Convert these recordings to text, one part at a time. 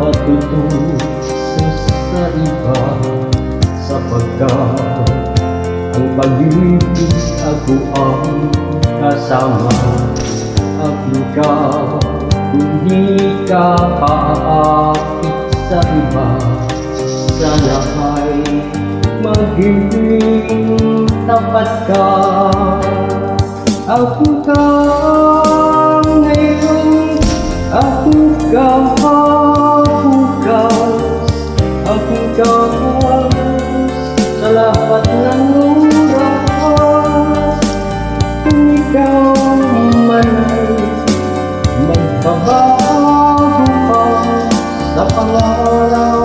patutungo sa iba, sapagkat ang pag-ibig ako ang kasama at ikaw, hindi ka paakit sa iba. Sana ay magiging tapat ka. Ako ka ngayon, ako ka bukas, ako ka sa lahat ng oras. Kung ikaw man ay magbabago pa sa pangarap,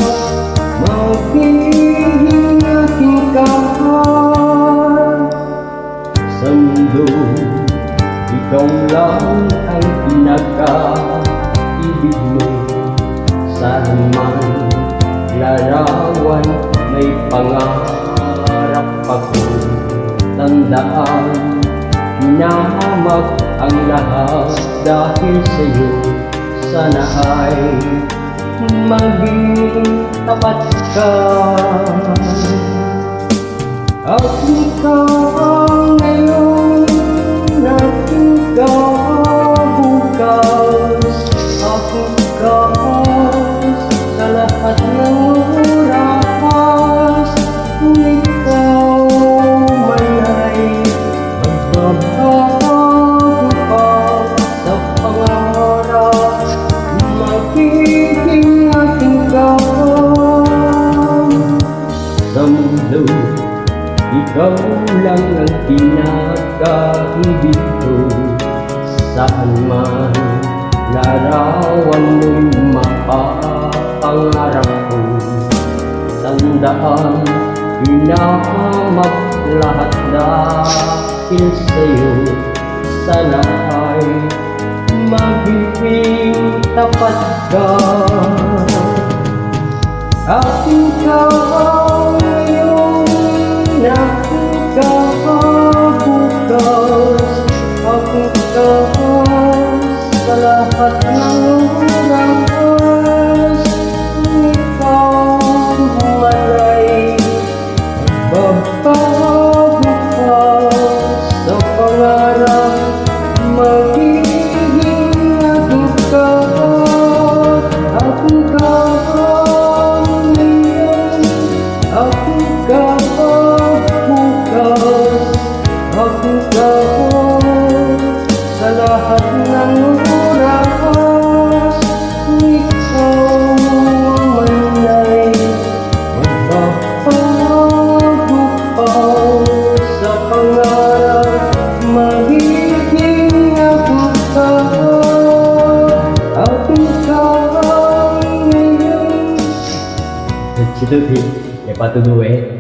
maghihingatin ka sa mundo. Ikaw lang ang pinaka-ibig mo. Saan man larawan, may pangarap ako. Tandaan, hinahamak ang lahat dahil sa'yo. Sana ay maging tapat ka. Ako ka ngayon, ako ka bukas, ako ka sa lahat ng oras. Kung ikaw man ay magbabago pa sa pangarap, maghihingatin ka sa mundo. Ikaw lang ang pinaka-ibig ko. Saan man larawan mo'y mapapangarap ko. Tandaan, hinahamak lahat dahil sa'yo. Sana ay magiging tapat ka. Aking ka ngayon, ako ka bukas, ako ka sa lahat ng oras. Kung ikaw man ay magbabago pa sa pangarap, magiging ako ka. Ako ka ngayon, ako ka bukas, ako ka sa lahat ng oras. Kung ikaw man ay magbabago pa sa pangarap, magiging ako ka. Ako ka ngayon. Chito thi, để pa tu nuôi.